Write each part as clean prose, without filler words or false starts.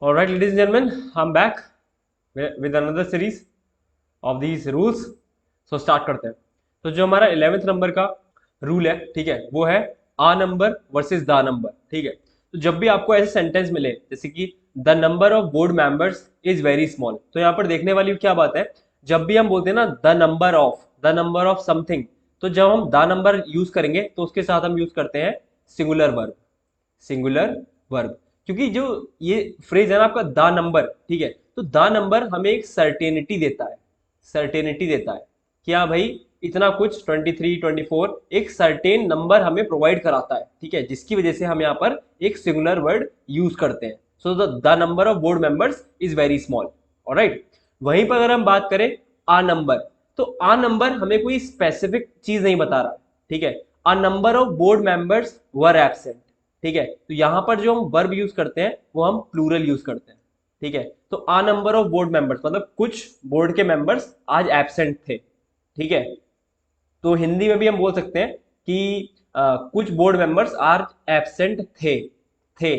All right, ladies and gentlemen, I'm back with another series of these rules. So start करते हैं. तो जो हमारा 11th नंबर का रूल है, ठीक है, वो है a number versus the number. ठीक है, तो जब भी आपको ऐसे सेंटेंस मिले जैसे कि the number of board members is very small, तो यहाँ पर देखने वाली क्या बात है, जब भी हम बोलते हैं ना द नंबर ऑफ समथिंग, तो जब हम द नंबर यूज करेंगे तो उसके साथ हम यूज करते हैं सिंगुलर वर्ब. सिंगुलर वर्ब, क्योंकि जो ये फ्रेज है ना आपका द नंबर, ठीक है, तो द नंबर हमें एक सर्टेनिटी देता है. सर्टेनिटी देता है क्या भाई, इतना कुछ 23 24 एक सर्टेन नंबर हमें प्रोवाइड कराता है. ठीक है, जिसकी वजह से हम यहाँ पर एक सिंगुलर वर्ड यूज करते हैं. So the number of board members is very small. Alright, वहीं पर अगर हम बात करें आ नंबर, तो आ नंबर हमें कोई स्पेसिफिक चीज नहीं बता रहा. ठीक है, a number of board members were absent. ठीक है, तो यहां पर जो हम वर्ब यूज करते हैं वो हम प्लूरल यूज करते हैं. ठीक है, तो a number of board members मतलब कुछ बोर्ड के मेंबर्स आज एब्सेंट थे. ठीक है, तो हिंदी में भी हम बोल सकते हैं कि कुछ बोर्ड मेंबर्स आर एब्सेंट थे. थे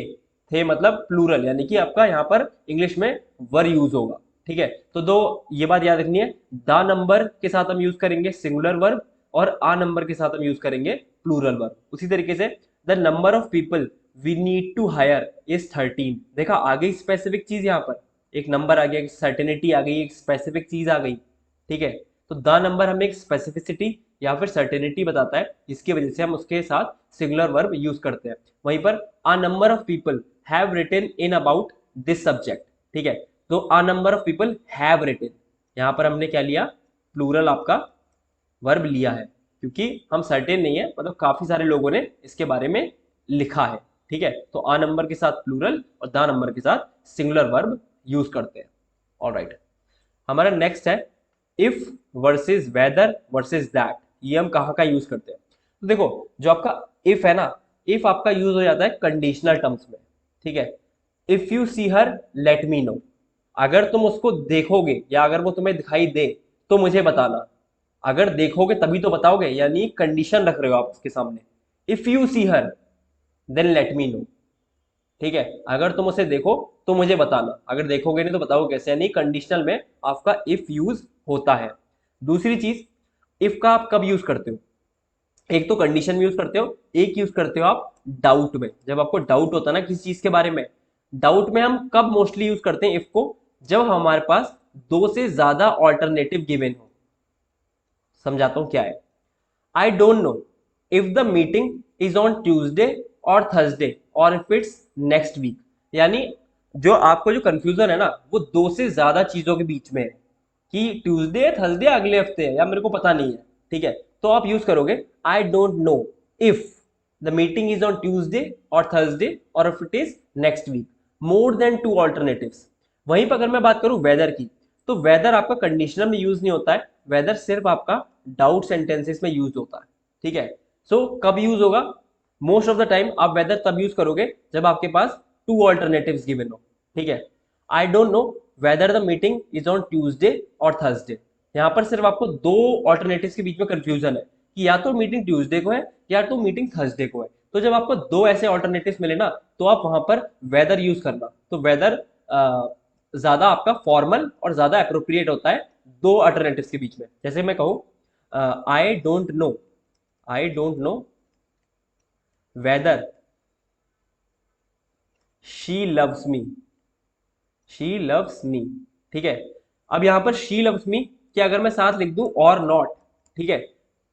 थे मतलब प्लूरल, यानी कि आपका यहाँ पर इंग्लिश में वर यूज होगा. ठीक है, तो दो ये बात याद रखनी है, द नंबर के साथ हम यूज करेंगे सिंगुलर वर्ब और आ नंबर के साथ हम यूज करेंगे प्लूरल वर्ब. उसी तरीके से the number of people we need to hire is 13. देखा, आ गई स्पेसिफिक चीज, यहाँ पर एक नंबर आ गया, एक सर्टेनिटी आ गई, एक स्पेसिफिक चीज आ गई. ठीक है, तो द नंबर हमें एक स्पेसिफिसिटी या फिर सर्टेनिटी बताता है, जिसकी वजह से हम उसके साथ सिंगुलर वर्ब यूज करते हैं. वहीं पर a number of people have written in about this subject. ठीक है, तो a number of people have written, यहां पर हमने क्या लिया, प्लूरल आपका वर्ब लिया है, क्योंकि हम सर्टेन नहीं है, मतलब काफी सारे लोगों ने इसके बारे में लिखा है. ठीक है, तो आ नंबर के साथ प्लूरल और द नंबर के साथ सिंगुलर वर्ब यूज करते हैं. ऑलराइट, हमारा नेक्स्ट है if versus whether versus that. ये हम कहाँ का यूज करते हैं, तो देखो जो आपका इफ है ना, इफ आपका यूज हो जाता है कंडीशनल टर्म्स में. ठीक है, if you see her let me know, अगर तुम उसको देखोगे या अगर वो तुम्हें दिखाई दे तो मुझे बताना. अगर देखोगे तभी तो बताओगे, यानी कंडीशन रख रहे हो आप उसके सामने. If you see her then let me know. ठीक है, अगर तुम उसे देखो तो मुझे बताना, अगर देखोगे नहीं तो बताओ कैसे, यानी कंडीशनल में आपका इफ यूज होता है. दूसरी चीज, इफ का आप कब यूज करते हो, एक तो कंडीशन में यूज करते हो, एक यूज करते हो आप डाउट में. जब आपको डाउट होता है ना किसी चीज के बारे में, डाउट में हम कब मोस्टली यूज करते हैं इफ को, जब हमारे पास दो से ज्यादा ऑल्टरनेटिव गिवन हो. समझाता हूं क्या है. आई don't know if the meeting is on Tuesday और थर्सडे और इफ इट्स नेक्स्ट वीक. यानी जो आपको जो कंफ्यूजन है ना, वो दो से ज्यादा चीजों के बीच में है कि ट्यूसडे थर्सडे अगले हफ्ते है या मेरे को पता नहीं है. ठीक है, तो आप यूज करोगे I don't know if the meeting is on Tuesday और थर्सडे और if it is next week, more than two alternatives. वहीं पर अगर मैं बात करूं वेदर की, तो वेदर आपका कंडीशनल में यूज नहीं होता है, वेदर सिर्फ आपका डाउट सेंटेंसेस में यूज होता है. ठीक है, सो कब यूज होगा, मोस्ट ऑफ द टाइम आप वेदर तब यूज करोगे जब आपके पास टू ऑल्टरनेटिव्स गिवन हो. ठीक है, आई don't know whether the meeting is on Tuesday और थर्सडे, यहां पर सिर्फ आपको दो ऑल्टरनेटिव्स के बीच में कंफ्यूजन है कि या तो मीटिंग ट्यूसडे को है या तो मीटिंग थर्सडे को है. तो जब आपको दो ऐसे ऑल्टरनेटिव्स मिले ना, तो आप वहां पर वेदर यूज करना. तो वेदर ज्यादा आपका फॉर्मल और ज्यादा अप्रोप्रिएट होता है दो अल्टरनेटिव्स के बीच में. जैसे मैं कहूं आई don't no, I don't know whether she loves me, she loves me. ठीक है, अब यहां पर शी लव्स मी कि अगर मैं साथ लिख दूं और नॉट, ठीक है,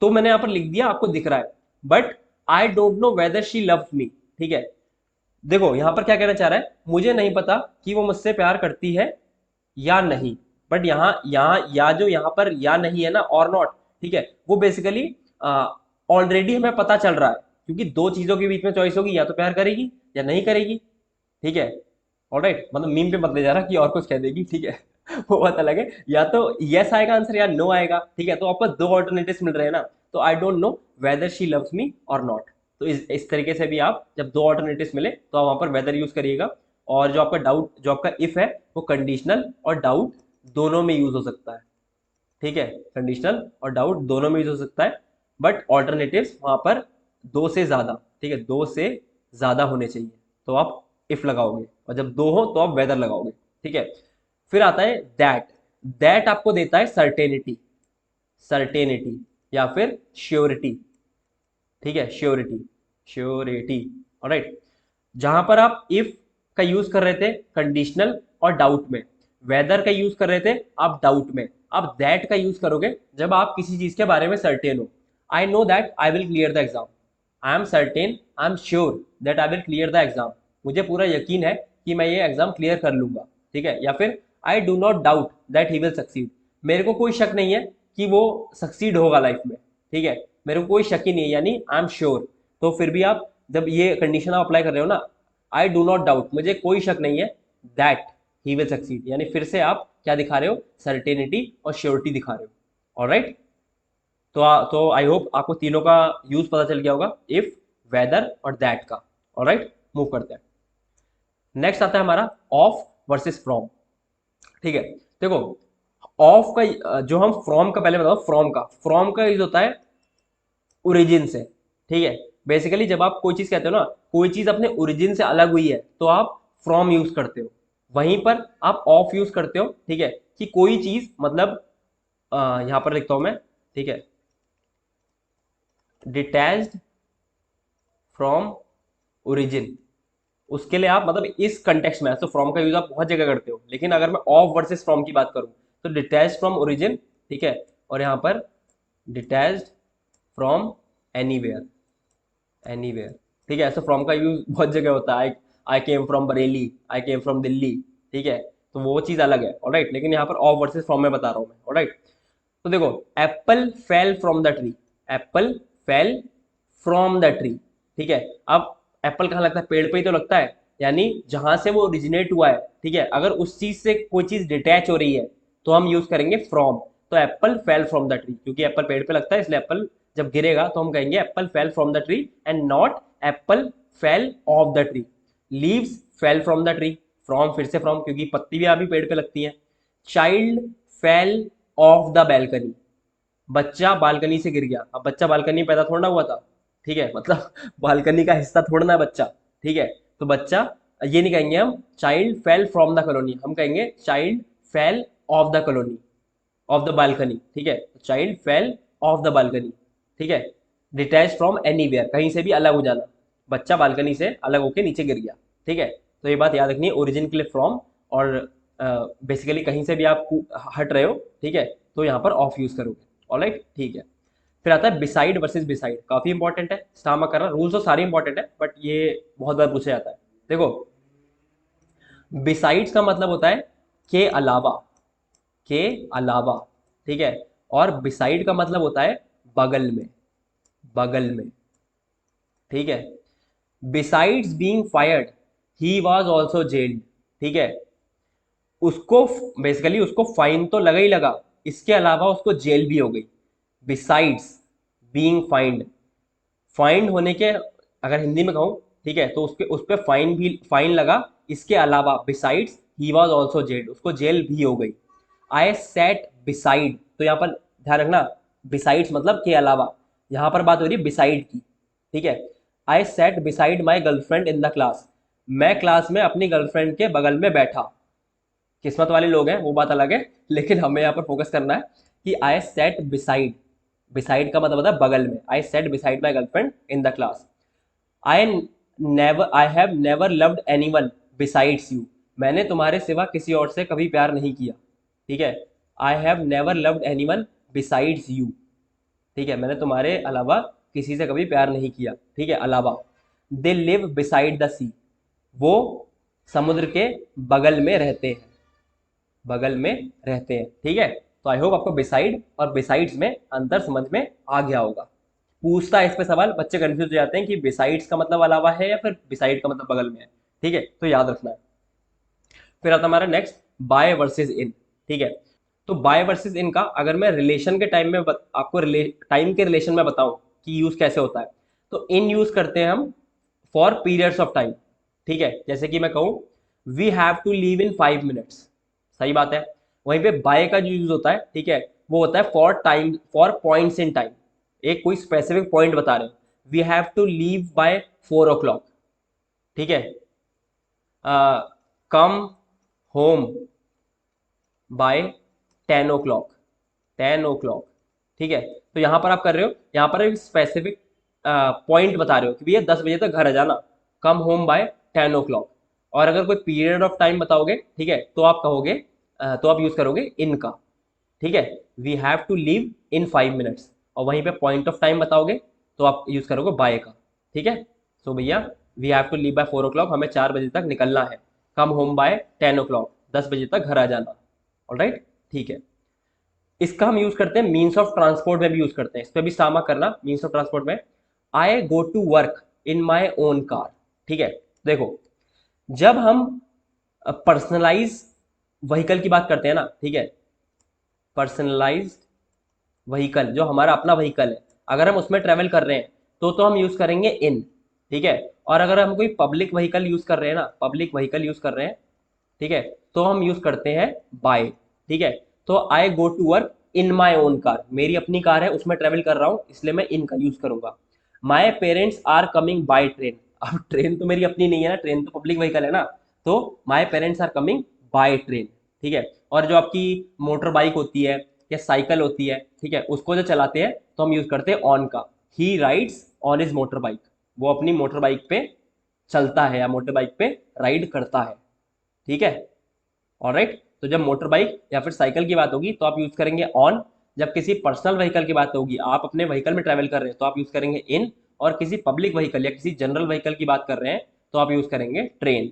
तो मैंने यहां पर लिख दिया, आपको दिख रहा है, but I don't know whether she loves me. ठीक है, देखो यहां पर क्या कहना चाह रहा है, मुझे नहीं पता कि वो मुझसे प्यार करती है या नहीं. बट यहाँ यहाँ या जो यहाँ पर या नहीं है ना और नॉट, ठीक है, वो बेसिकली ऑलरेडी हमें पता चल रहा है, क्योंकि दो चीजों के बीच में चॉइस होगी, या तो प्यार करेगी या नहीं करेगी. ठीक है, ऑलराइट, मतलब मीम पे मत ले जा रहा कि और कुछ कह देगी. ठीक है वो बात अलग है, या तो यस आएगा आंसर या नो आएगा. ठीक है, तो आपको दो ऑल्टरनेटिव्स मिल रहे हैं ना, तो आई don't know whether she loves me और नॉट. तो इस तरीके से भी आप जब दो ऑल्टरनेटिव्स मिले तो आप वहां पर वेदर यूज करिएगा. और जो आपका डाउट, जो आपका इफ है, वो कंडीशनल और डाउट दोनों में यूज हो सकता है. ठीक है, कंडीशनल और डाउट दोनों में यूज हो सकता है, बट ऑल्टरनेटिव्स वहां पर दो से ज्यादा, ठीक है, दो से ज्यादा होने चाहिए. तो आप इफ लगाओगे, और जब दो हो तो आप वेदर लगाओगे, ठीक है। फिर आता है दैट, दैट आपको देता है सर्टेनिटी, सर्टेनिटी या फिर श्योरिटी, ठीक है, श्योरिटी, श्योरिटी, ऑलराइट। जहां पर आप इफ का यूज कर रहे थे कंडीशनल और डाउट में, वेदर का यूज कर रहे थे आप डाउट में, आप दैट का यूज करोगे जब आप किसी चीज के बारे में सर्टेन हो। I know that I will clear the exam, I am certain, I am sure that I will clear the exam, मुझे पूरा यकीन है कि मैं ये एग्जाम क्लियर कर लूंगा, ठीक है। या फिर I do not doubt that he will succeed, मेरे को कोई शक नहीं है कि वो सक्सीड होगा लाइफ में, ठीक है, मेरे को कोई शक ही नहीं है, यानी आई एम श्योर। तो फिर भी आप जब ये कंडीशन आप अप्लाई कर रहे हो ना, आई डू नॉट डाउट, मुझे कोई शक नहीं है, दैट ही विल सक्सीड, यानी फिर से आप क्या दिखा रहे हो, सर्टेनिटी और श्योरिटी दिखा रहे हो, ऑलराइट। तो आई होप आपको तीनों का यूज पता चल गया होगा, इफ, वेदर और दैट का, ऑलराइट। मूव करते हैं, नेक्स्ट आता है हमारा ऑफ वर्सेस फ्रॉम, ठीक है। देखो ऑफ का जो हम फ्रॉम का पहले बताओ, फ्रॉम का यूज होता है ओरिजिन से, ठीक है। बेसिकली जब आप कोई चीज कहते हो ना, कोई चीज अपने ओरिजिन से अलग हुई है तो आप फ्रॉम यूज करते हो, वहीं पर आप ऑफ यूज करते हो, ठीक है, कि कोई चीज मतलब यहां पर लिखता हूं मैं, ठीक है, डिटैच्ड फ्रॉम ओरिजिन, उसके लिए आप मतलब इस कंटेक्स्ट में, तो फ्रॉम का यूज आप बहुत जगह करते हो, लेकिन अगर मैं ऑफ वर्सेस फ्रॉम की बात करूं तो डिटैच्ड फ्रॉम ओरिजिन, ठीक है, और यहां पर डिटैच्ड फ्रॉम एनीवेयर, एनीवेयर, ठीक है। ऐसे फ्रॉम का यूज बहुत जगह होता है, I came from Bareilly, I came from Delhi, ठीक है, तो वो चीज अलग है, ऑलराइट। लेकिन यहाँ पर ऑफ वर्सेस फ्रॉम में बता रहा हूँ मैं, ऑलराइट। तो देखो Apple fell from the tree, Apple fell from the tree, ठीक है। अब एप्पल कहाँ लगता है, पेड़ पे ही तो लगता है, यानी जहां से वो ओरिजिनेट हुआ है, ठीक है, अगर उस चीज से कोई चीज डिटैच हो रही है तो हम यूज करेंगे फ्रॉम। तो Apple fell from the tree, क्योंकि एप्पल पेड़ पे लगता है, इसलिए एप्पल जब गिरेगा तो हम कहेंगे Apple fell from the tree, and not Apple fell off the tree. Leaves fell from the tree, from फिर से फ्रॉम, क्योंकि पत्ती भी अभी पेड़ पे लगती है। Child fell off the balcony, बच्चा बालकनी से गिर गया। अब बच्चा बालकनी पैदा थोड़ा ना हुआ था, ठीक है, मतलब बालकनी का हिस्सा थोड़ा ना है बच्चा, ठीक है। तो बच्चा, ये नहीं कहेंगे हम child fell from the colony, हम कहेंगे child fell off the colony, of the balcony, ठीक है, child fell off the balcony, ठीक है। डिटैच फ्रॉम एनीवेयर, कहीं से भी अलग हो जाना, बच्चा बालकनी से अलग होकर नीचे गिर गया, ठीक है। तो ये बात याद रखनी है, ओरिजिन के लिए फ्रॉम, और बेसिकली कहीं से भी आप हट रहे हो, ठीक है, तो यहाँ पर ऑफ यूज करोगे, ऑलराइट, ठीक है। फिर आता है बिसाइड वर्सेस बिसाइड, काफी इंपॉर्टेंट है, स्टामा करना, रूल्स तो सारे इंपॉर्टेंट है बट ये बहुत बार पूछा जाता है। देखो बिसाइड्स का मतलब होता है के अलावा, के अलावा, ठीक है, और बिसाइड का मतलब होता है बगल में, बगल में, ठीक है। Besides being fired he was also gelled, ठीक है, उसको बेसिकली उसको फाइन तो लगा ही लगा, इसके अलावा उसको जेल भी हो गई। बिसाइड्स बीइंग फाइंड, फाइंड होने के अगर हिंदी में कहूँ, ठीक है, तो उसके उस पर फाइन भी, फाइन लगा, इसके अलावा besides he was also gelled, उसको जेल भी हो गई। आई सेट बिसाइड, तो यहाँ पर ध्यान रखना, बिसाइड्स मतलब के अलावा, यहाँ पर बात हो रही है बिसाइड की, ठीक है। I sat beside my girlfriend in the class, मैं क्लास में अपनी गर्लफ्रेंड के बगल में बैठा। किस्मत वाले लोग हैं वो बात अलग है, लेकिन हमें यहाँ पर फोकस करना है कि आई सेट बिसाइड, बिसाइड का मतलब होता है बगल में, I sat beside my girlfriend in the class. I have never loved anyone besides you, मैंने तुम्हारे सिवा किसी और से कभी प्यार नहीं किया, ठीक है। I have never loved anyone besides you, ठीक है, मैंने तुम्हारे अलावा किसी से कभी प्यार नहीं किया, ठीक है, अलावा। दे लिव बिसाइड द सी, वो समुद्र के बगल में रहते हैं, बगल में रहते हैं, ठीक है। तो आई होप आपको बिसाइड और बिसाइड्स में अंतर समझ में आ गया होगा। पूछता है इस पे सवाल, बच्चे कंफ्यूज हो जाते हैं कि बिसाइड्स का मतलब अलावा है या फिर बिसाइड का मतलब बगल में है, ठीक है, तो याद रखना है। फिर आता हमारा नेक्स्ट बाय वर्सेस इन, ठीक है। तो बाय वर्सेस इन का अगर मैं रिलेशन के टाइम में आपको टाइम के रिलेशन में बताऊं कि यूज कैसे होता है, तो इन यूज करते हैं हम फॉर पीरियड्स ऑफ टाइम, ठीक है। जैसे कि मैं कहूं we have to leave in 5 minutes, सही बात है। वहीं पे बाय का जो यूज होता है, ठीक है, वो होता है for time, for points in time, एक कोई स्पेसिफिक पॉइंट बता रहे हैं, we have to leave by 4 o'clock, ठीक है, come home bye 10 o'clock, 10 o'clock, ठीक है। तो यहाँ पर आप कर रहे हो, यहाँ पर एक स्पेसिफिक पॉइंट बता रहे हो कि भैया 10 बजे तक घर आ जाना, कम होम बाय 10 o'clock। और अगर कोई पीरियड ऑफ टाइम बताओगे, ठीक है, तो आप कहोगे तो आप यूज करोगे इन का, ठीक है। We have to leave in 5 minutes, और वहीं पे पॉइंट ऑफ टाइम बताओगे तो आप यूज करोगे बाय का, ठीक है। सो भैया we have to leave by 4 o'clock, हमें 4 बजे तक निकलना है। कम होम बाय 10 o'clock, 10 बजे तक घर आ जाना। ऑलराइट, ठीक है। इसका हम यूज करते हैं मीन्स ऑफ ट्रांसपोर्ट में भी यूज करते हैं, इस पर भी सामा करना। मीन्स ऑफ ट्रांसपोर्ट में I go to work in my own car, ठीक है। देखो, जब हम पर्सनलाइज व्हीकल की बात करते हैं ना, ठीक है, पर्सनलाइज्ड व्हीकल जो हमारा अपना व्हीकल है, अगर हम उसमें ट्रेवल कर रहे हैं तो हम यूज करेंगे इन, ठीक है। और अगर हम कोई पब्लिक व्हीकल यूज कर रहे हैं ना, पब्लिक व्हीकल यूज कर रहे हैं, ठीक है, तो हम यूज करते हैं बाय, ठीक है। तो I go to work in my own car, मेरी अपनी कार है, उसमें ट्रेवल कर रहा हूं, इसलिए मैं इन का यूज करूंगा। My parents are coming by train, अब ट्रेन तो मेरी अपनी नहीं है ना, ट्रेन तो पब्लिक व्हीकल है ना, तो my parents are coming by train, ठीक है। और जो आपकी मोटर बाइक होती है या साइकिल होती है, ठीक है, उसको जो चलाते हैं तो हम यूज करते हैं ऑन का। He rides on his motorbike, वो अपनी मोटर बाइक पे चलता है या मोटर बाइक पे राइड करता है, ठीक है। ऑलराइट, तो जब मोटर बाइक या फिर साइकिल की बात होगी तो आप यूज करेंगे ऑन। जब किसी पर्सनल व्हीकल की बात होगी, आप अपने व्हीकल में ट्रैवल कर रहे हैं, तो आप यूज करेंगे इन। और किसी पब्लिक व्हीकल या किसी जनरल व्हीकल की बात कर रहे हैं तो आप यूज करेंगे ट्रेन,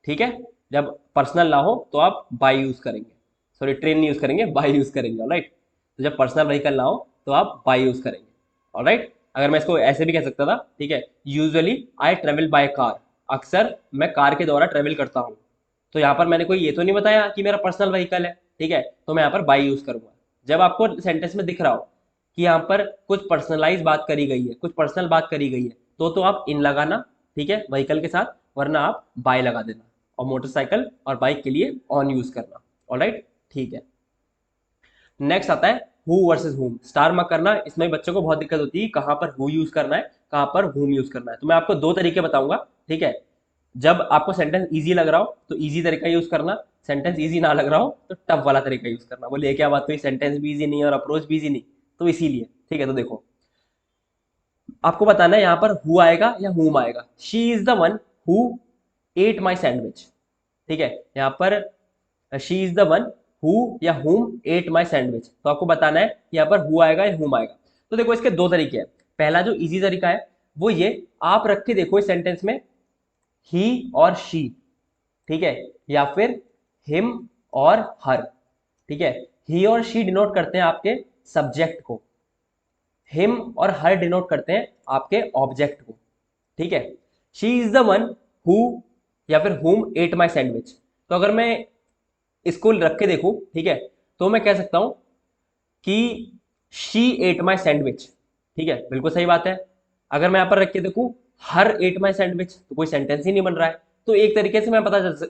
ठीक है। जब पर्सनल ना हो तो आप बाई यूज करेंगे, सॉरी ट्रेन नहीं यूज करेंगे, बाई यूज करेंगे। ऑलराइट, तो जब पर्सनल व्हीकल ना हो तो आप बाई यूज करेंगे। ऑलराइट, अगर मैं इसको ऐसे भी कह सकता था, ठीक है, usually I travel by car, अक्सर मैं कार के द्वारा ट्रेवल करता हूँ। तो यहाँ पर मैंने कोई ये तो नहीं बताया कि मेरा पर्सनल व्हीकल है, ठीक है, तो मैं यहाँ पर बाई यूज करूंगा। जब आपको सेंटेंस में दिख रहा हो कि यहाँ पर कुछ पर्सनलाइज बात करी गई है, कुछ पर्सनल बात करी गई है, तो आप इन लगाना, ठीक है, व्हीकल के साथ, वरना आप बाय लगा देना। और मोटरसाइकिल और बाइक के लिए ऑन यूज करना। ऑलराइट, ठीक है। नेक्स्ट आता है हु वर्सेस हुम, स्टार मार्क करना। इसमें बच्चों को बहुत दिक्कत होती है कहां पर हु यूज करना है, कहां पर हुम यूज करना है। तो मैं आपको दो तरीके बताऊंगा, ठीक है। जब आपको सेंटेंस इजी लग रहा हो तो इजी तरीका यूज करना, सेंटेंस इजी ना लग रहा हो तो टफ वाला तरीका यूज करना। बोलिए क्या बात हुई, सेंटेंस भी इजी नहीं है और अप्रोच भी इजी नहीं, तो इसीलिए, ठीक है। तो देखो, आपको बताना है यहाँ पर हु आएगा या हुम आएगा। She is the one who ate my sandwich, ठीक है। यहाँ पर she is the one who या हुम एट माई सैंडविच, तो आपको बताना है यहाँ पर हु आएगा या हुम आएगा। तो देखो, इसके दो तरीके हैं। पहला जो इजी तरीका है वो ये, आप रख के देखो इस सेंटेंस में ही और शी, ठीक है, या फिर हिम और हर, ठीक है। ही और शी डिनोट करते हैं आपके सब्जेक्ट को, हिम और हर डिनोट करते हैं आपके ऑब्जेक्ट को, ठीक है। She is the one who या फिर हुम एट माई सैंडविच, तो अगर मैं इसको रख के देखूं, ठीक है, तो मैं कह सकता हूं कि शी एट माई सैंडविच, ठीक है, बिल्कुल सही बात है। अगर मैं यहां पर रख के देखूं हर एट माई सैंडविच, तो कोई सेंटेंस ही नहीं बन रहा है। तो एक तरीके से मैं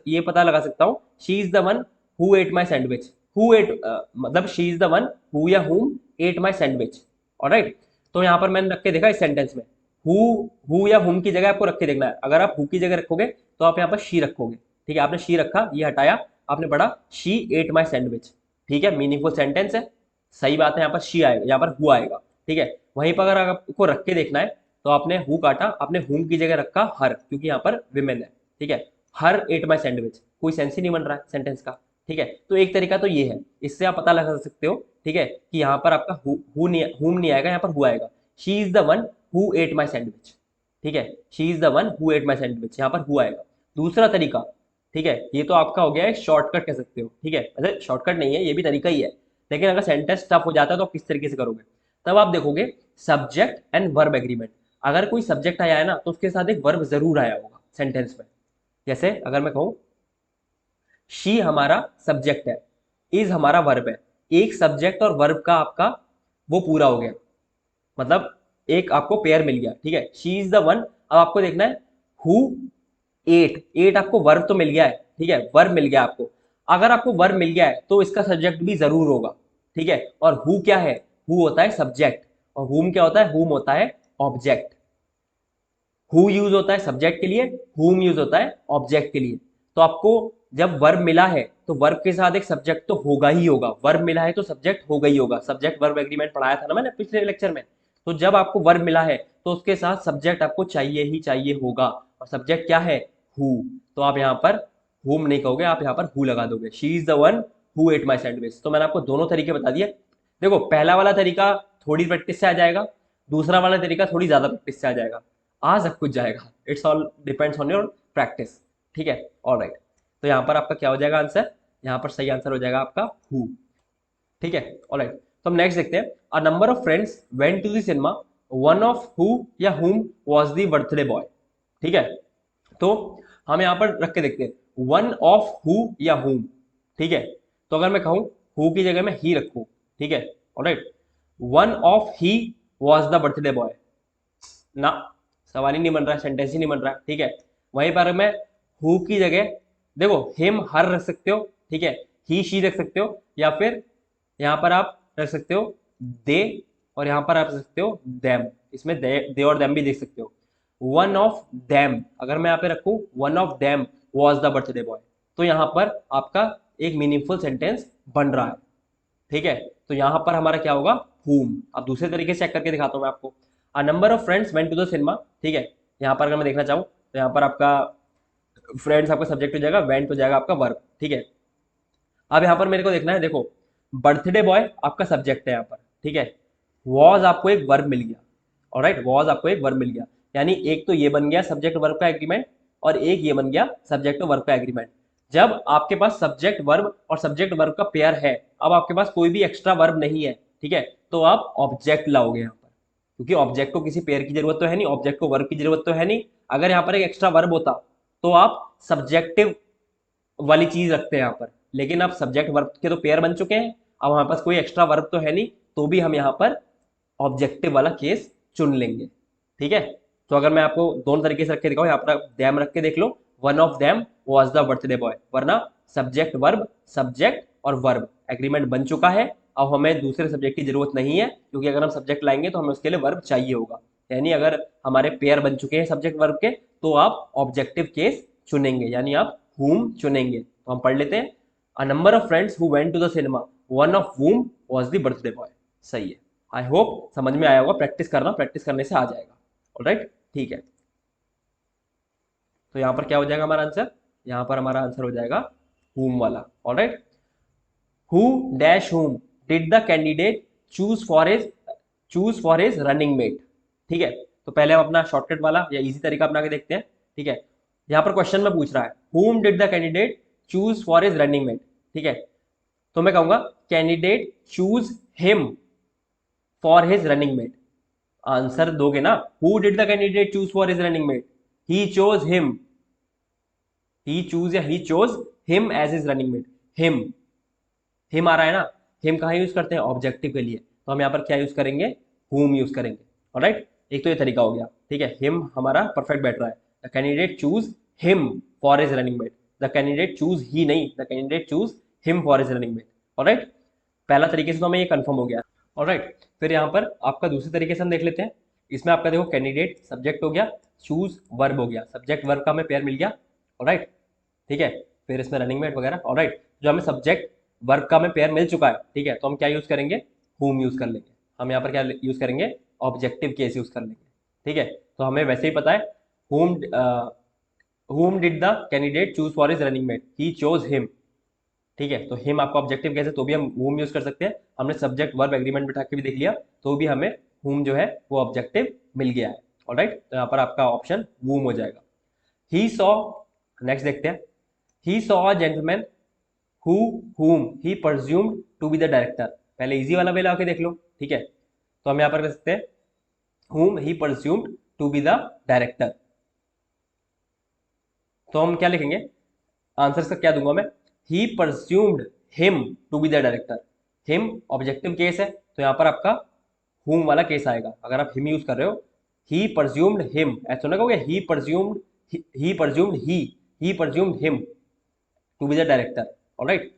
ये पता लगा सकता हूं she is the one who ate my sandwich, who ate मतलब she is the one who या whom eight my sandwich. Alright, तो यहां पर मैंने रख के देखा इस सेंटेंस में हु या हुम की जगह आपको रख के देखना है। अगर आप हु की जगह रखोगे तो आप यहाँ पर शी रखोगे, ठीक है। आपने शी रखा, ये हटाया, आपने पढ़ा शी एट माई सैंडविच, ठीक है, मीनिंगफुल सेंटेंस है, सही बात है। यहाँ पर शी आएगा, यहाँ पर हु आएगा, ठीक है। वहीं पर अगर आपको रख के देखना है तो आपने हु काटा, आपने हुम की जगह रखा हर, क्योंकि यहाँ पर विमेन है, ठीक है। हर एट माई सैंडविच, कोई सेंस ही नहीं बन रहा है सेंटेंस का, ठीक है। तो एक तरीका तो ये है, इससे आप पता लगा सकते हो, ठीक है, कि यहाँ पर आपका हुम नहीं आएगा, यहाँ पर हु आएगा। She is the one who ate my sandwich, ठीक है, she is the one who ate my sandwich, यहाँ पर हु आएगा। दूसरा तरीका, ठीक है, ये तो आपका हो गया है शॉर्टकट कह सकते हो, ठीक है। वैसे शॉर्टकट नहीं है, ये भी तरीका ही है, लेकिन अगर सेंटेंस टफ हो जाता है तो आप किस तरीके से करोगे, तब आप देखोगे सब्जेक्ट एंड वर्ब एग्रीमेंट। अगर कोई सब्जेक्ट आया है ना तो उसके साथ एक वर्ब जरूर आया होगा सेंटेंस में। जैसे अगर मैं कहूं शी हमारा सब्जेक्ट है, इज हमारा वर्ब है, एक सब्जेक्ट और वर्ब का आपका वो पूरा हो गया, मतलब एक आपको पेयर मिल गया, ठीक है। शी इज द वन, अब आपको देखना है हु एट आपको वर्ब तो मिल गया है, ठीक है, वर्ब मिल गया आपको। अगर आपको वर्ब मिल गया है तो इसका सब्जेक्ट भी जरूर होगा, ठीक है। और हु क्या है, हु होता है सब्जेक्ट, और हुम क्या होता है, हुम होता है ऑब्जेक्ट। हु यूज होता है सब्जेक्ट के लिए, हुम यूज होता है ऑब्जेक्ट के लिए। तो आपको जब वर्ब मिला है तो वर्ब के साथ एक सब्जेक्ट तो होगा ही होगा, वर्ब मिला है तो सब्जेक्ट होगा ही होगा। सब्जेक्ट वर्ब एग्रीमेंट पढ़ाया था ना मैंने पिछले लेक्चर में। तो जब आपको वर्ब मिला है तो उसके साथ सब्जेक्ट आपको चाहिए ही चाहिए होगा, और सब्जेक्ट क्या है, हु। तो आप यहाँ पर हुम नहीं कहोगे, आप यहाँ पर हु लगा दोगे। She is the one who ate my sandwich. तो मैंने आपको दोनों तरीके बता दिए। देखो पहला वाला तरीका थोड़ी प्रैक्टिस से आ जाएगा, दूसरा वाला तरीका थोड़ी ज्यादा प्रैक्टिस से आ जाएगा, आ सब कुछ जाएगा। It's all depends on your practice, ठीक है। ऑलराइट, तो यहाँ पर आपका क्या हो जाएगा आंसर, यहाँ पर सही आंसर हो जाएगा आपका हु, ठीक है। ऑलराइट, तो हम नेक्स्ट देखते हैं। A number of friends went to the cinema, one of who या whom was the birthday boy, ठीक है। तो हम यहाँ पर रख के देखते हैं, वन ऑफ हु या हुम, ठीक है। तो अगर मैं कहूं हु की जगह में ही रखूं, ठीक है। Alright, one of he was the birthday boy, ना सवाल ही नहीं बन रहा है, सेंटेंस ही नहीं बन रहा है, ठीक है। वहीं पर मैं हु की जगह देखो हिम हर रख सकते हो, ठीक है, ही शी रख सकते हो, या फिर यहाँ पर आप रख सकते हो दे, और यहाँ पर आप रख सकते हो देम। इसमें दे और देम भी देख सकते हो। वन ऑफ देम, अगर मैं यहाँ पे रखूं one of them was the birthday boy, तो यहाँ पर आपका एक मीनिंगफुल सेंटेंस बन रहा है, ठीक है। तो यहाँ पर हमारा क्या होगा, whom। अब दूसरे तरीके से चेक करके दिखाता हूँ मैं आपको। A number of friends went to the cinema, ठीक है। यहाँ पर अगर मैं देखना चाहूँ तो यहाँ पर आपका फ्रेंड्स आपका सब्जेक्ट हो जाएगा, वेंट हो जाएगा आपका वर्ब, ठीक है। अब यहाँ पर मेरे को देखना है, देखो बर्थडे बॉय आपका सब्जेक्ट है यहाँ पर, ठीक है। वॉज आपको एक वर्ब मिल गया, ऑलराइट, वॉज आपको एक वर्ब मिल गया, यानी एक तो ये बन गया सब्जेक्ट वर्ब का एग्रीमेंट, और एक ये बन गया सब्जेक्ट वर्ब का एग्रीमेंट। जब आपके पास सब्जेक्ट वर्ब और सब्जेक्ट वर्ब का पेयर है, अब आपके पास कोई भी एक्स्ट्रा वर्ब नहीं है, ठीक है, तो आप ऑब्जेक्ट लाओगे यहाँ पर, क्योंकि ऑब्जेक्ट को किसी पेयर की जरूरत तो है नहीं, ऑब्जेक्ट को वर्ब की जरूरत तो है नहीं। अगर यहाँ पर एक एक्स्ट्रा वर्ब होता तो आप सब्जेक्टिव वाली चीज रखते हैं यहाँ पर, लेकिन अब सब्जेक्ट वर्ब के तो पेयर बन चुके हैं, अब हमारे पास कोई एक्स्ट्रा वर्ब तो है नहीं, तो भी हम यहाँ पर ऑब्जेक्टिव वाला केस चुन लेंगे, ठीक है। तो अगर मैं आपको दोनों तरीके से रख के दिखाऊं, यहाँ पर डैम रख के देख लो, one of them was the birthday boy, वरना सब्जेक्ट और वर्ब एग्रीमेंट बन चुका है। अब हमें दूसरे सब्जेक्ट की जरूरत नहीं है, क्योंकि अगर हम सब्जेक्ट लाएंगे तो हमें उसके लिए वर्ब चाहिए होगा। यानी अगर हमारे पेयर बन चुके हैं सब्जेक्ट वर्ब के, तो आप ऑब्जेक्टिव केस चुनेंगे, यानी आप whom चुनेंगे। तो हम पढ़ लेते हैं, a number of friends who went to the cinema, one of whom was the birthday boy. सही है, आई होप समझ में आया होगा। प्रैक्टिस करना, प्रैक्टिस करने से आ जाएगा, ऑलराइट, ठीक है। तो यहाँ पर क्या हो जाएगा हमारा आंसर, यहाँ पर हमारा आंसर हो जाएगा whom वाला, alright. Who dash whom did the candidate choose for his running mate, ठीक है। तो पहले हम अपना शॉर्टकट वाला या इजी तरीका अपना के देखते हैं, ठीक है। यहाँ पर क्वेश्चन में पूछ रहा है whom did the candidate choose for his running mate, ठीक है। तो मैं कहूंगा candidate choose him for his running mate. Answer दोगे ना, who did the candidate choose for his running mate, he chose him, he choose या he chose him as his running mate. Him आ रहा है ना, हिम कहाँ use करते हैं, ऑब्जेक्टिव के लिए, तो हम यहाँ पर क्या यूज करेंगे, हुम यूज करेंगे, ऑलराइट। एक तो ये तरीका हो गया, ठीक है, हिम हमारा परफेक्ट बैठ रहा है। The candidate choose him for his running mate, the candidate choose he नहीं, the candidate choose him for his running mate, alright. पहला तरीके से तो हमें ये कंफर्म हो गया, ऑलराइट। फिर यहाँ पर आपका दूसरे तरीके से हम देख लेते हैं। इसमें आपका देखो कैंडिडेट सब्जेक्ट हो गया, चूज वर्ब हो गया, सब्जेक्ट वर्ब का हमें पेयर मिल गया, ऑलराइट, ठीक है। फिर इसमें रनिंग मेट वगैरह, ऑलराइट। जो हमें सब्जेक्ट वर्ब का हमें पेयर मिल चुका है, ठीक है, तो हम क्या यूज करेंगे, हुम यूज कर लेंगे। हम यहाँ पर क्या यूज करेंगे, ऑब्जेक्टिव केस यूज कर लेंगे, ठीक है। तो हमें वैसे ही पता है whom did the candidate choose for his running mate, he chose him, ठीक है। तो हिम आपका ऑब्जेक्टिव केस है, तो भी हम हुम यूज कर सकते हैं। हमने सब्जेक्ट वर्ब एग्रीमेंट बिठा के भी देख लिया, तो भी हमें हुम जो है वो ऑब्जेक्टिव मिल गया है, ऑलराइट। तो यहाँ पर आपका ऑप्शन वूम हो जाएगा। ही सॉ, नेक्स्ट देखते हैं, he saw a gentleman who whom he presumed to be the director। पहले इजी वाला वेला आके देख लो, ठीक है। तो हम यहाँ पर कर सकते हैं whom he presumed to be the director। तो हम क्या लिखेंगे, आंसर का क्या दूंगा मैं, he presumed him to be the director। him objective case है, तो यहाँ पर आपका whom वाला केस आएगा। अगर आप him यूज कर रहे हो, he presumed him, ऐसा ना कहोगे he presumed him to be the director, alright.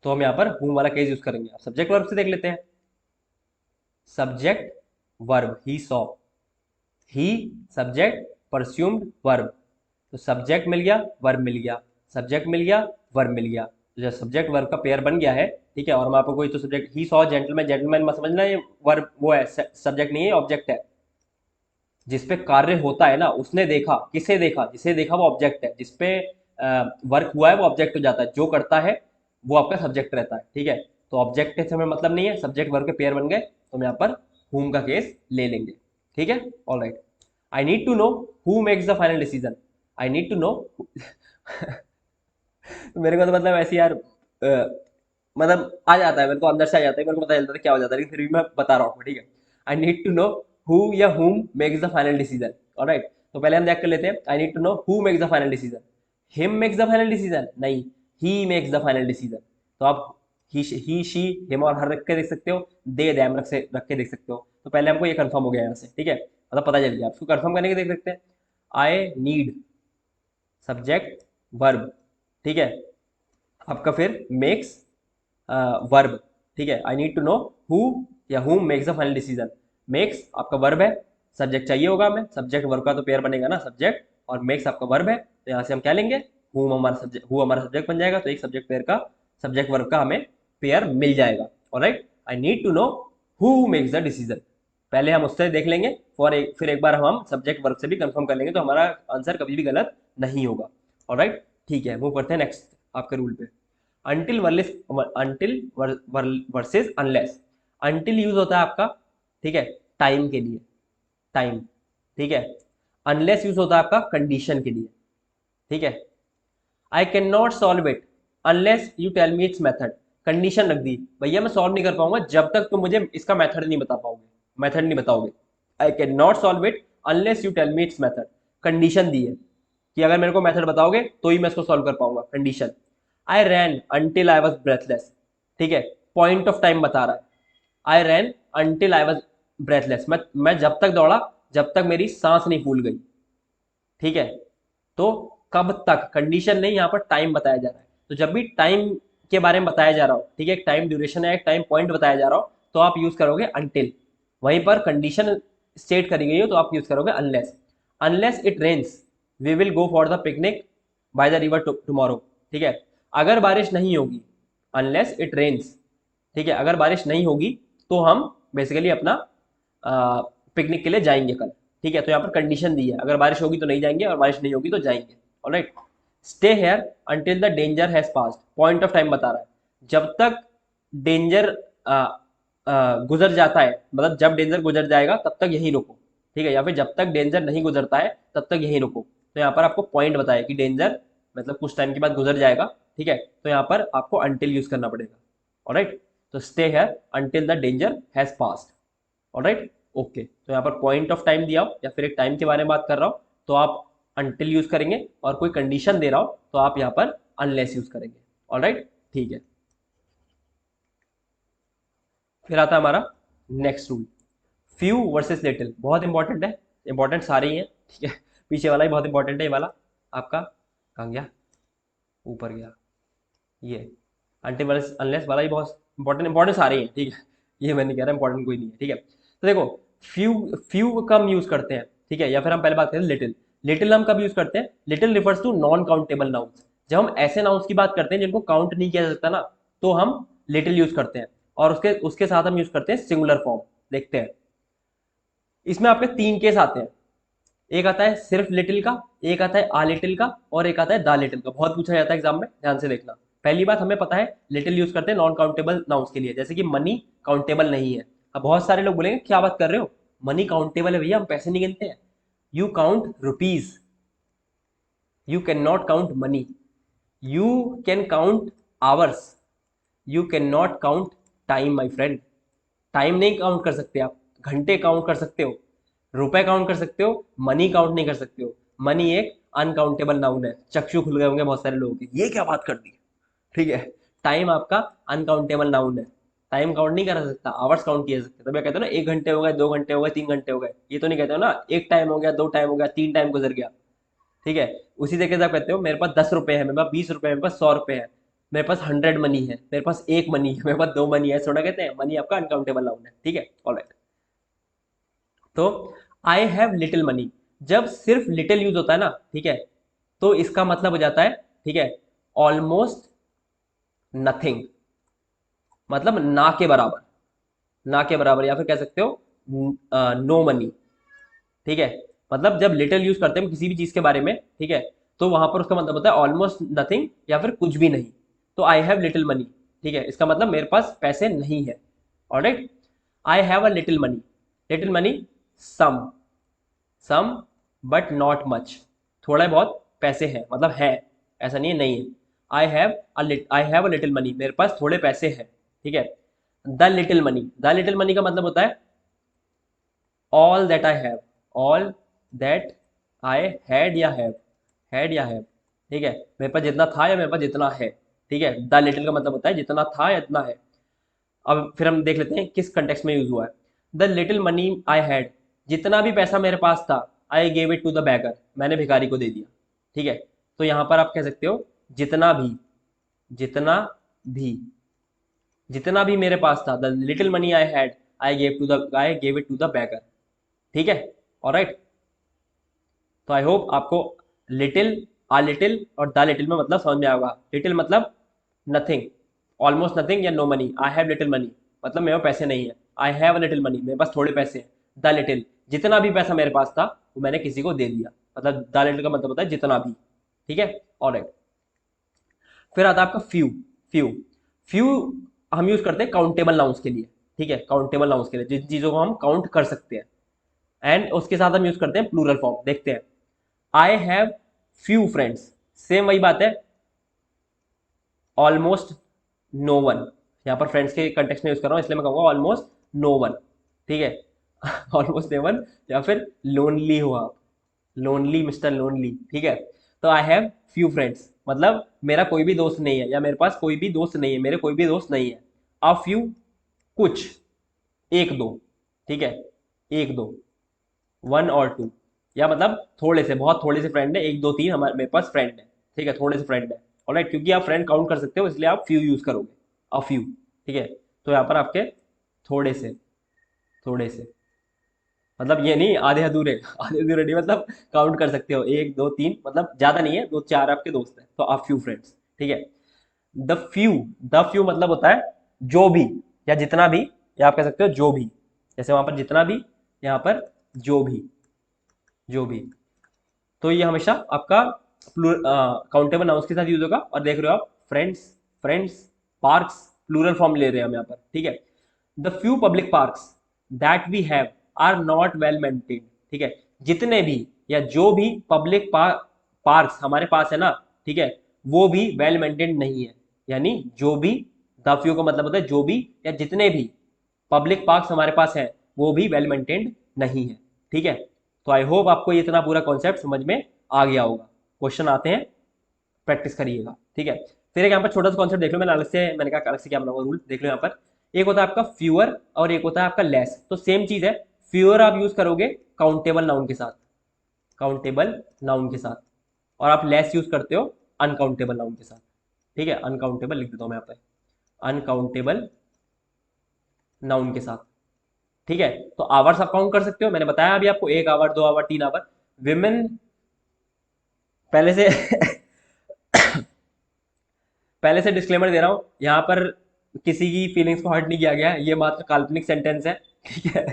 तो हम यहाँ पर whom वाला केस यूज करेंगे। सब्जेक्ट वर्ब से देख लेते हैं, subject verb he saw, he subject presumed verb, तो सब्जेक्ट मिल गया, वर्ब मिल गया, सब्जेक्ट मिल गया, वर्ब मिल गया, तो जब सब्जेक्ट वर्ब का पेयर बन गया है, ठीक है, और मैं आपको कोई तो subject, he saw gentleman, gentleman मत समझना ये वर्ब वो है, सब्जेक्ट नहीं है, ऑब्जेक्ट है। जिसपे कार्य होता है ना, उसने देखा, किसे देखा, जिसे देखा वो ऑब्जेक्ट है, जिसपे वर्क हुआ है वो ऑब्जेक्ट हो जाता है, जो करता है वो आपका सब्जेक्ट रहता है, ठीक है। तो ऑब्जेक्ट से हमें मतलब नहीं है, सब्जेक्ट वर्ब के पेयर बन गए, तो हम यहाँ पर whom का केस ले लेंगे, ठीक है। All right, I need to know who makes the final decision, I need to know मेरे को तो मतलब ऐसे यार मतलब आ जाता है, मेरे को अंदर से आ जाता है, मेरे को पता चलता है क्या हो जाता है, लेकिन फिर भी मैं बता रहा हूँ, ठीक है। I need to know who या whom makes the final decision, alright. तो पहले हम देख कर लेते हैं, I need to know who makes the final decision, him makes the final decision, नहीं, he makes the final decision. तो आप ही शी हिम और हर रख के देख सकते हो, दे दैम रख के देख सकते हो। तो पहले हमको ये कंफर्म हो गया यहाँ से, ठीक है, मतलब पता चल गया। आपको कंफर्म करने के देख सकते हैं, आई नीड सब्जेक्ट वर्ब, ठीक है, आपका फिर मेक्स वर्ब, ठीक है। I need to know who या whom makes the final decision, makes आपका वर्ब है, सब्जेक्ट चाहिए होगा हमें, सब्जेक्ट वर्ब का तो पेयर बनेगा ना, सब्जेक्ट और मेक्स आपका वर्ब है, तो यहाँ से हम क्या लेंगे, whom हमारा सब्जेक्ट, हु हमारा सब्जेक्ट बन जाएगा, तो एक सब्जेक्ट पेयर का, सब्जेक्ट वर्ब का हमें पेयर मिल जाएगा, alright. I need to know who makes the decision, पहले हम उससे देख लेंगे, फिर एक बार हम सब्जेक्ट वर्ब से भी कंफर्म कर लेंगे, तो हमारा आंसर कभी भी गलत नहीं होगा, ऑलराइट। ठीक है, मूव करते हैं नेक्स्ट आपके रूल पे। Until versus unless, until use होता है आपका, ठीक है, टाइम के लिए, टाइम, ठीक है। अनलेस यूज होता है आपका कंडीशन के लिए, ठीक है। I can not solve it unless you tell me its method, condition रख दी, भैया मैं सॉल्व नहीं कर पाऊंगा जब तक तुम मुझे इसका मेथड नहीं बता पाओगे, मेथड नहीं बताओगे। I can not solve it unless you tell me its method, condition दी है कि अगर मेरे को मेथड बताओगे तो ही मैं इसको सॉल्व कर पाऊंगा, condition. I ran until I was breathless, ठीक है, पॉइंट ऑफ टाइम बता रहा है, I ran until I was breathless, मैं जब तक दौड़ा जब तक मेरी सांस नहीं फूल गई, ठीक है। तो कब तक, कंडीशन नहीं, यहाँ पर टाइम बताया जा रहा है, तो जब भी टाइम के बारे में बताया जा रहा हो, ठीक है, एक टाइम ड्यूरेशन है, एक टाइम पॉइंट बताया जा रहा हो, तो आप यूज करोगे अनटिल। वहीं पर कंडीशन स्टेट करी गई हो तो आप यूज करोगे unless. Unless it rains we will go for the picnic by the river tomorrow, ठीक है। अगर बारिश नहीं होगी, अनलेस इट रेन्स, ठीक है, अगर बारिश नहीं होगी तो हम बेसिकली अपना पिकनिक के लिए जाएंगे कल, ठीक है। तो यहाँ पर कंडीशन दी है, अगर बारिश होगी तो नहीं जाएंगे और बारिश नहीं होगी तो जाएंगे, alright. Stay here until the danger has passed, point of time बता रहा है, जब तक डेंजर गुजर जाता है, मतलब जब डेंजर गुजर जाएगा तब तक यहीं रुको, ठीक है, या फिर जब तक डेंजर नहीं गुजरता है तब तक यहीं रुको। तो यहाँ पर आपको पॉइंट बताया कि डेंजर मतलब कुछ टाइम के बाद गुजर जाएगा, ठीक है, तो यहाँ पर आपको अंटिल यूज करना पड़ेगा, ऑलराइट। तो stay here until the danger has passed, alright, okay. तो यहाँ पर पॉइंट ऑफ टाइम दिया हो या फिर एक टाइम के बारे में बात कर रहा हो तो आप अंटिल यूज करेंगे, और कोई कंडीशन दे रहा हो तो आप यहाँ पर अनलेस यूज करेंगे, ऑलराइट, ठीक है। फिर आता है हमारा next rule, few versus little, बहुत इंपॉर्टेंट है, इंपॉर्टेंट सारे ही हैं, ठीक है, पीछे वाला ही बहुत इंपॉर्टेंट है, ये वाला आपका कहाँ गया, ऊपर गया, ये अंटिल वर्सेस अनलेस वाला ही बहुत इंपॉर्टेंट, इंपॉर्टेंट सारे ही हैं, ठीक है, ये मैं नहीं कह रहा इंपॉर्टेंट कोई नहीं है, ठीक है। तो देखो, फ्यू फ्यू कम यूज करते हैं, ठीक है, या फिर हम पहले बात करें लिटिल, लिटिल हम कब यूज करते हैं, little refers to non countable nouns, जब हम ऐसे नाउन्स की बात करते हैं जिनको काउंट नहीं किया जा सकता ना, तो हम लिटिल यूज करते हैं, और उसके उसके साथ हम यूज करते हैं सिंगुलर फॉर्म, देखते हैं। इसमें आपके तीन केस आते हैं, एक आता है सिर्फ लिटिल का, एक आता है आ लिटिल का, और एक आता है द लिटिल का, बहुत पूछा जाता है एग्जाम में, ध्यान से देखना। पहली बात हमें पता है लिटिल यूज करते हैं नॉन काउंटेबल नाउन्स के लिए, जैसे कि मनी काउंटेबल नहीं है। अब बहुत सारे लोग बोलेंगे क्या बात कर रहे हो, मनी काउंटेबल है भैया, हम पैसे नहीं गिनते हैं, you count rupees, you can not count money, you can count hours, you can not count time my friend, time नहीं काउंट कर सकते आप, घंटे काउंट कर सकते हो, रुपए काउंट कर सकते हो, मनी काउंट नहीं कर सकते हो। मनी एक अनकाउंटेबल नाउन है, चक्षु खुल गए होंगे बहुत सारे लोगों के, ये क्या बात कर दी, ठीक है। टाइम आपका अनकाउंटेबल नाउन है, टाइम काउंट नहीं कर सकता, आवर्स काउंट किए सकते, तब कहते हो ना 1 घंटे हो गए, 2 घंटे हो गए, 3 घंटे हो गए, ये तो नहीं कहते हो ना एक टाइम हो गया, 2 टाइम हो गया, 3 टाइम गुजर गया, ठीक है। उसी तरीके से आप कहते हो मेरे पास 10 रुपए है, मेरे पास 20 रुपए है, मेरे पास 100 रुपए है, मेरे पास 100 मनी है, मेरे पास एक मनी है, मेरे पास 2 मनी है, थोड़ा कहते हैं मनी आपका अनकाउंटेबल नाउन है, ठीक है, ऑलराइट। तो आई हैव लिटिल मनी, जब सिर्फ लिटिल यूज होता है ना, ठीक है, तो इसका मतलब हो जाता है, ठीक है, ऑलमोस्ट नथिंग, मतलब ना के बराबर, ना के बराबर, या फिर कह सकते हो नो मनी, ठीक है। मतलब जब लिटिल यूज करते हैं किसी भी चीज के बारे में, ठीक है, तो वहां पर उसका मतलब होता है ऑलमोस्ट नथिंग या फिर कुछ भी नहीं। तो आई हैव लिटिल मनी, ठीक है, इसका मतलब मेरे पास पैसे नहीं है। Alright, I have a little money, little money, some, some but not much, थोड़ा बहुत पैसे हैं, मतलब है, ऐसा नहीं है नहीं है। I have a little money, मेरे पास थोड़े पैसे हैं, ठीक है। The little money, the little money का मतलब होता है all that I have, all that I had या हैव, ठीक है, मेरे पास जितना था या मेरे पास जितना है, ठीक है। द लिटिल का मतलब होता है जितना था या इतना है। अब फिर हम देख लेते हैं किस कंटेक्स्ट में यूज हुआ है। The little money I had, जितना भी पैसा मेरे पास था, I gave it to the beggar, मैंने भिखारी को दे दिया, ठीक है। तो यहां पर आप कह सकते हो जितना भी, जितना भी, जितना भी मेरे पास था, the little money I had, I gave it to the beggar, ठीक है। ऑलराइट, तो आई होप आपको लिटिल, आ लिटिल और द लिटिल में मतलब समझ में आएगा। लिटिल मतलब नथिंग, ऑलमोस्ट नथिंग या no money. I have little money मतलब मेरे पास पैसे नहीं है। I have a little money, मेरे पास थोड़े पैसे हैं। द लिटिल, जितना भी पैसा मेरे पास था वो मैंने किसी को दे दिया, मतलब द लिटिल का मतलब होता है जितना भी, ठीक है। ऑलराइट, फिर आता है आपका फ्यू। फ्यू, फ्यू हम यूज करते हैं काउंटेबल नाउंस के लिए, ठीक है, काउंटेबल नाउंस के लिए जिन चीजों को हम काउंट कर सकते हैं। एंड उसके साथ हम यूज करते हैं प्लूरल फॉर्म। देखते हैं, I have few friends, same वही बात है, ऑलमोस्ट नो वन, यहाँ पर फ्रेंड्स के कंटेक्स्ट में यूज कर रहा हूँ इसलिए मैं कहूँगा ऑलमोस्ट नो वन, ठीक है। ऑलमोस्ट नो वन, या फिर लोनली हो आप, लोनली मिस्टर लोनली, ठीक है। तो आई हैव फ्यू फ्रेंड्स मतलब मेरा कोई भी दोस्त नहीं है, या मेरे पास कोई भी दोस्त नहीं है, मेरे कोई भी दोस्त नहीं है। अ फ्यू, कुछ, एक दो, ठीक है, एक दो, वन और टू, या मतलब थोड़े से, बहुत थोड़े से फ्रेंड है, एक दो तीन हमारे मेरे पास फ्रेंड है, ठीक है, थोड़े से फ्रेंड है। ऑलराइट, क्योंकि आप फ्रेंड काउंट कर सकते हो इसलिए आप फ्यू यूज करोगे, अ फ्यू, ठीक है। तो यहाँ पर आपके थोड़े से, थोड़े से मतलब ये नहीं आधे अधूरे, आधे अधूरे नहीं, मतलब काउंट कर सकते हो, एक दो तीन, मतलब ज्यादा नहीं है, दो चार आपके दोस्त हैं, तो अ फ्यू फ्रेंड्स, ठीक है। द फ्यू, द फ्यू मतलब होता है जो भी, या जितना भी, या आप कह सकते हो जो भी, जैसे वहां पर जितना भी, यहाँ पर जो भी, जो भी। तो ये हमेशा आपका काउंटेबल नाउंस के साथ यूज होगा। और देख रहे हो आप friends, friends, parks, plural form ले रहे हैं हम यहाँ पर, ठीक है। The few public parks that we have are not well maintain, ठीक है, जितने भी या जो भी पब्लिक पार्क्स हमारे पास है ना, ठीक है, वो भी वेल मेंटेन नहीं है। यानी जो भी, द फ्यू का मतलब होता है जो भी या जितने भी पब्लिक पार्क्स हमारे पास हैं वो भी वेल मेंटेन्ड नहीं है, ठीक है। तो आई होप आपको ये इतना पूरा कॉन्सेप्ट समझ में आ गया होगा। क्वेश्चन आते हैं, प्रैक्टिस करिएगा, ठीक है। फिर एक यहाँ पर छोटा सा कॉन्सेप्ट देख लो, मैंने अलग से, मैंने कहा अलग से क्या बनाऊंगा रूल, देख लो यहाँ पर। एक होता है आपका फ्यूअर और एक होता है आपका लेस, तो सेम चीज है। फ्यूअर आप यूज करोगे काउंटेबल नाउन के साथ, काउंटेबल नाउन के साथ, और आप लेस यूज करते हो अनकाउंटेबल नाउन के साथ, ठीक है। अनकाउंटेबल लिख देता हूँ मैं यहाँ पर, अनकाउंटेबल नाउन के साथ, ठीक है। तो आवर्स आप काउंट कर सकते हो, मैंने बताया अभी आपको, एक आवर, दो आवर, तीन आवर। विमेन, पहले से पहले से डिस्क्लेमर दे रहा हूं, यहां पर किसी की फीलिंग्स को हर्ट नहीं किया गया है, ये मात्र काल्पनिक सेंटेंस है, ठीक है।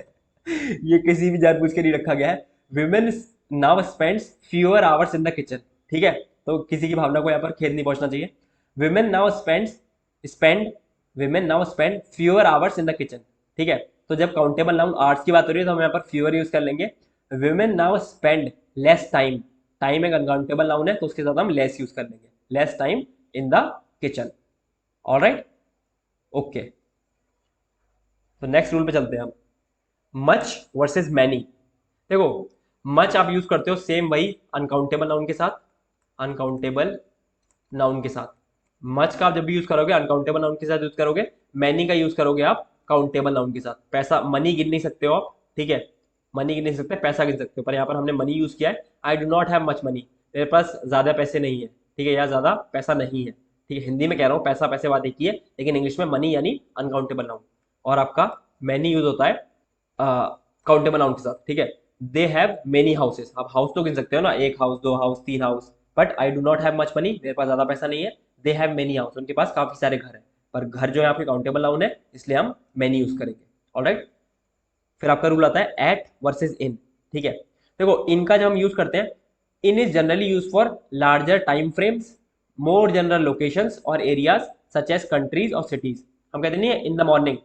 ये किसी भी जानबूझ के नहीं रखा गया है। Women now spends fewer hours in the kitchen, ठीक है, तो किसी की भावना को यहाँ पर खेद नहीं पहुंचना चाहिए। Women now spends, spend, women now spend fewer hours in the kitchen, ठीक है। तो जब काउंटेबल नाउन आवर्स की बात हो रही है तो हम यहाँ पर फ्यूअर यूज कर लेंगे। Women now spend less time, time एक अनकाउंटेबल नाउन है तो उसके साथ हम लेस यूज कर लेंगे, less time in the kitchen. Alright, okay, तो नेक्स्ट रूल पे चलते हैं हम, मच वर्सेस मैनी। देखो, मच आप यूज करते हो सेम वही अनकाउंटेबल नाउन के साथ, अनकाउंटेबल नाउन के साथ। मच का आप जब भी यूज करोगे अनकाउंटेबल नाउन के साथ यूज करोगे, मैनी का यूज करोगे आप काउंटेबल नाउन के साथ। पैसा, मनी गिन नहीं सकते हो आप, ठीक है, मनी गिन नहीं सकते, पैसा गिन सकते हो, पर यहाँ पर हमने मनी यूज किया है। I do not have much money, मेरे पास ज्यादा पैसे नहीं है, ठीक है, या ज्यादा पैसा नहीं है, ठीक है। हिंदी में कह रहा हूँ, पैसा पैसे बात एक ही है, लेकिन इंग्लिश में मनी यानी अनकाउंटेबल नाउन, और आपका मैनी यूज होता है काउंटेबल नाउन के साथ, ठीक है। दे हैव मेनी हाउसेस, आप हाउस तो गिन सकते हो ना, एक हाउस, दो हाउस, तीन house, but I do not have much money, मेरे पास ज्यादा पैसा नहीं है। दे हैव मेनी हाउस, उनके पास काफी सारे घर हैं, पर घर जो है आपके काउंटेबल नाउन है, इसलिए हम मेनी यूज करेंगे। ऑलराइट, फिर आपका रूल आता है एट वर्सेस इन। ठीक है, देखो इनका जब हम यूज करते हैं, in is generally use for larger time frames, more general locations और एरियाज सच एज कंट्रीज और सिटीज। हम कहते नहीं है इन द मॉर्निंग,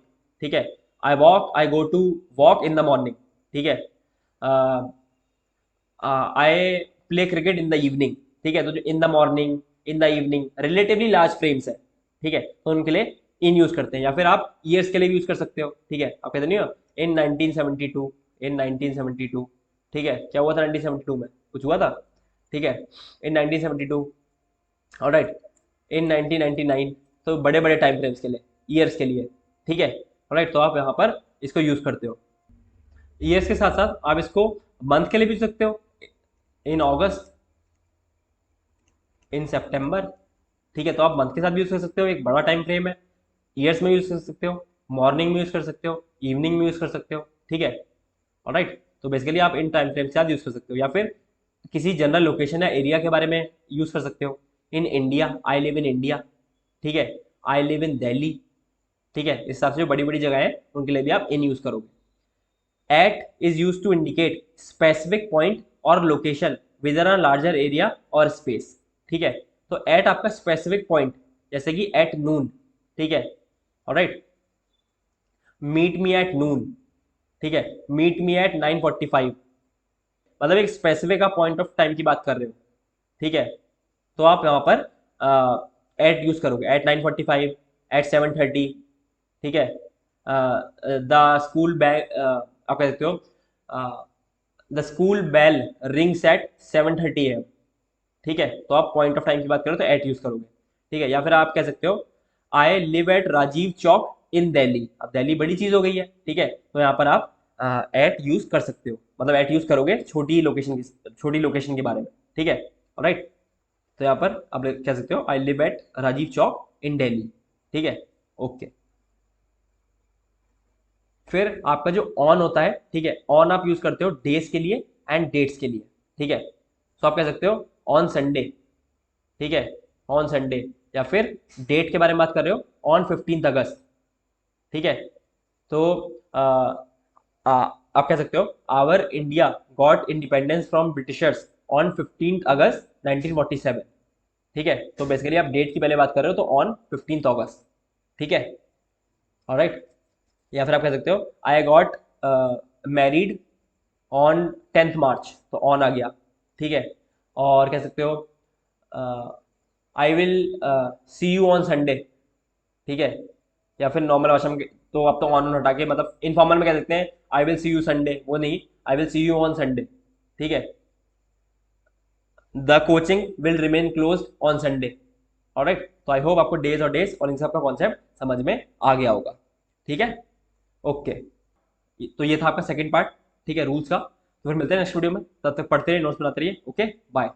ठीक है, I go to walk in the morning, ठीक है, I play cricket in the evening. ठीक है, तो जो in the morning, in the evening relatively large frames है, ठीक है, तो उनके लिए इन यूज करते हैं। या फिर आप ईयर्स के लिए भी यूज कर सकते हो। ठीक है, आप कहते नहीं हो इन 1972, इन 1972, ठीक है, क्या हुआ था 1972 में, कुछ हुआ था, ठीक है, इन 1972, ऑलराइट, इन 1999, तो बड़े बड़े टाइम फ्रेम्स के लिए, ईयर्स के लिए, ठीक है, ऑलराइट, तो आप यहाँ पर इसको यूज करते हो। ईयर्स के साथ साथ आप इसको मंथ के लिए भी यूज सकते हो, इन अगस्त, इन सितंबर, ठीक है, तो आप मंथ के साथ भी यूज कर सकते हो, एक बड़ा टाइम फ्रेम है। ईयर्स में यूज कर सकते हो, मॉर्निंग में यूज कर सकते हो, इवनिंग में यूज कर सकते हो, ठीक है, ऑलराइट, तो बेसिकली आप इन टाइम फ्रेम के साथ यूज कर सकते हो। या फिर किसी जनरल लोकेशन या एरिया के बारे में यूज कर सकते हो, in India, I live in India, ठीक है, आई लिव इन दिल्ली, ठीक है, इस हिसाब से जो बड़ी बड़ी जगह है उनके लिए भी आप इन यूज करोगे। At is use to indicate specific point और location within a larger area और स्पेस। ठीक है, तो एट आपका स्पेसिफिक पॉइंट, जैसे कि एट नून, ठीक है, alright, meet me at noon, ठीक है, मीट मी एट 9:45, मतलब एक स्पेसिफिक आप पॉइंट ऑफ टाइम की बात कर रहे हो, ठीक है, तो आप यहाँ पर एट यूज करोगे, एट 9:45, एट 7:30, ठीक है, द स्कूल बैग, आप कह सकते हो the school bell rings at 7:30 AM, ठीक है, तो आप पॉइंट ऑफ टाइम की बात करो तो एट यूज करोगे। ठीक है, या फिर आप कह सकते हो I live at Rajiv Chowk इन दिल्ली, अब दिल्ली बड़ी चीज हो गई है, ठीक है, तो यहाँ पर आप एट यूज कर सकते हो, मतलब एट यूज करोगे छोटी लोकेशन के बारे में, ठीक है, राइट, तो यहाँ पर आप कह सकते हो I live at Rajiv Chowk इन दिल्ली, ठीक है, ओके। फिर आपका जो ऑन होता है, ठीक है, ऑन आप यूज करते हो डेज के लिए एंड डेट्स के लिए, ठीक है, तो आप कह सकते हो ऑन संडे, ठीक है, ऑन संडे, या फिर डेट के बारे में बात कर रहे हो ऑन 15 अगस्त, ठीक है, तो आप कह सकते हो our India got independence from Britishers on 15 August 1947, ठीक है, तो बेसिकली आप डेट की पहले बात कर रहे हो तो ऑन 15 अगस्त, ठीक है, ऑलराइट, या फिर आप कह सकते हो I got married on 10th मार्च, तो ऑन आ गया, ठीक है, और कह सकते हो I will see you on Sunday, ठीक है, या फिर नॉर्मल भाषा में तो आप तो ऑन हटा के मतलब इनफॉर्मल में कह सकते हैं I will see you Sunday, वो नहीं, I will see you on Sunday, ठीक है, the coaching will remain close on Sunday, alright, तो आई होप आपको डेज और डेज और इन सब का कॉन्सेप्ट समझ में आ गया होगा, ठीक है, ओके, तो ये था आपका सेकंड पार्ट, ठीक है, रूल्स का। तो फिर मिलते हैं नेक्स्ट वीडियो में, तब तक पढ़ते रहिए, नोट्स बनाते रहिए, ओके, बाय।